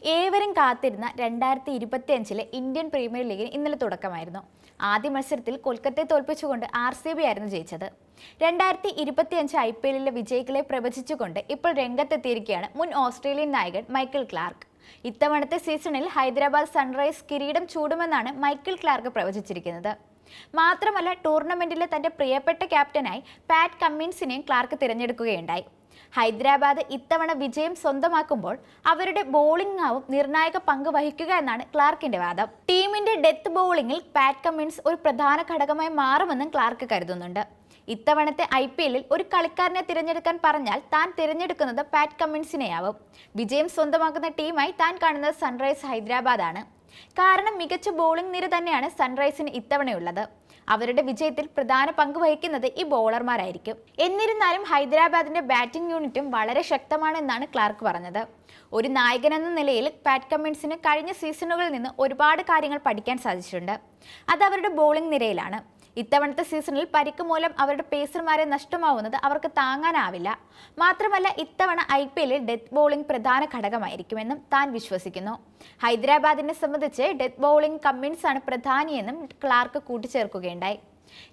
ഏവരും കാത്തിരുന്ന 2025 Indian premier ലീഗിന് ഇന്നലെ തുടക്കമായിരുന്നു. ആദ്യ മത്സരത്തിൽ കൊൽക്കത്തയെ തോൽപ്പിച്ചുകൊണ്ട് RCB ആയിരുന്നു ജയിച്ചത്. 2025 IPL വിജയികളെ പ്രവചിച്ചുകൊണ്ട് ഇപ്പോൾ രംഗത്തെത്തിയിരിക്കുകയാണ് മുൻ ഓസ്ട്രേലിയൻ നായകൻ മൈക്കൽ ക്ലാർക്ക്. ഇത്തവണത്തെ സീസണിൽ ഹൈദരാബാദ് സൺറൈസ് കിരീടം ചൂടുമെന്നാണ് മൈക്കൽ ക്ലാർക്ക് പ്രവചിച്ചിരിക്കുന്നത്. മാത്രമല്ല, ടൂർണമെന്റിലെ തന്റെ പ്രിയപ്പെട്ട ക്യാപ്റ്റനായി പാറ്റ് കമ്മിൻസിനെയും ക്ലാർക്ക് തിരഞ്ഞെടുക്കുകയുണ്ടായി. ഹൈദരാബാദ് ഇത്തവണ വിജയം സ്വന്തമാക്കുമ്പോൾ അവരുടെ ബോളിംഗാവും നിർണായക പങ്ക് വഹിക്കുക എന്നാണ് ക്ലാർക്കിന്റെ വാദം. ടീമിന്റെ ഡെത്ത് ബോളിംഗിൽ പാറ്റ് കമ്മിൻസ് ഒരു പ്രധാന ഘടകമായി മാറുമെന്നും ക്ലാർക്ക് കരുതുന്നുണ്ട്. ഇത്തവണത്തെ IPL ഒരു കളിക്കാരനെ തിരഞ്ഞെടുക്കാൻ പറഞ്ഞാൽ താൻ തിരഞ്ഞെടുക്കുന്നത് പാറ്റ് കമ്മിൻസിനെയാവും. വിജയം സ്വന്തമാക്കുന്ന ടീമായി താൻ കാണുന്നത് സൺറൈസ് ഹൈദരാബാദാണ്. കാരണം മികച്ച ബോളിംഗ് നിര തന്നെയാണ് സൺറൈസിന് ഇത്തവണയുള്ളത്. അവരുടെ വിജയത്തിൽ പ്രധാന പങ്ക് വഹിക്കുന്നത് ഈ ബോളർമാരായിരിക്കും. എന്നിരുന്നാലും ഹൈദരാബാദിന്റെ ബാറ്റിംഗ് യൂണിറ്റും വളരെ ശക്തമാണെന്നാണ് ക്ലാർക്ക് പറഞ്ഞത്. ഒരു നായകനെന്ന നിലയിൽ പാറ്റ് കമ്മിൻസിന് കഴിഞ്ഞ സീസണുകളിൽ നിന്ന് ഒരുപാട് കാര്യങ്ങൾ പഠിക്കാൻ സാധിച്ചിട്ടുണ്ട്. അത് അവരുടെ ബോളിംഗ് നിരയിലാണ്. ഇത്തവണത്തെ സീസണിൽ പരിക്ക് മൂലം അവരുടെ പേസർമാരെ നഷ്ടമാവുന്നത് അവർക്ക് താങ്ങാനാവില്ല. മാത്രമല്ല, ഇത്തവണ IPL ഡെത്ത് ബോളിംഗ് പ്രധാന ഘടകമായിരിക്കുമെന്നും താൻ വിശ്വസിക്കുന്നു. ഹൈദരാബാദിനെ സംബന്ധിച്ച് ഡെത്ത് ബോളിംഗ് കമ്മിൻസ് ആണ് പ്രധാനിയെന്നും ക്ലാർക്ക് കൂട്ടിച്ചേർക്കുകയുണ്ടായി.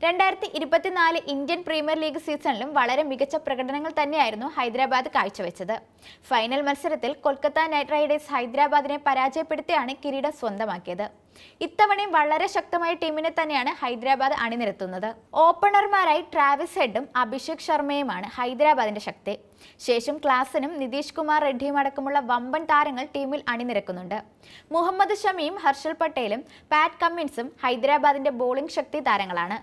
2024 ഇന്ത്യൻ പ്രീമിയർ ലീഗ് സീസണിലും വളരെ മികച്ച പ്രകടനങ്ങൾ തന്നെയായിരുന്നു ഹൈദരാബാദ് കാഴ്ചവെച്ചത്. ഫൈനൽ മത്സരത്തിൽ കൊൽക്കത്ത നൈറ്റ് റൈഡേഴ്സ് ഹൈദരാബാദിനെ പരാജയപ്പെടുത്തിയാണ് കിരീടം സ്വന്തമാക്കിയത്. ഇത്തവണയും വളരെ ശക്തമായ ടീമിനെ തന്നെയാണ് ഹൈദരാബാദ് അണിനിരത്തുന്നത്. ഓപ്പണർമാരായി ട്രാവിസ് ഹെഡും അഭിഷേക് ശർമ്മയുമാണ് ഹൈദരാബാദിന്റെ ശക്തി. ശേഷം ക്ലാസനും നിതീഷ് കുമാർ റെഡ്ഡിയും അടക്കമുള്ള വമ്പൻ താരങ്ങൾ ടീമിൽ അണിനിരക്കുന്നുണ്ട്. മുഹമ്മദ് ഷമിയും ഹർഷൽ പട്ടേലും പാറ്റ് കമ്മിൻസും ഹൈദരാബാദിന്റെ ബോളിംഗ് ശക്തി താരങ്ങളാണ്.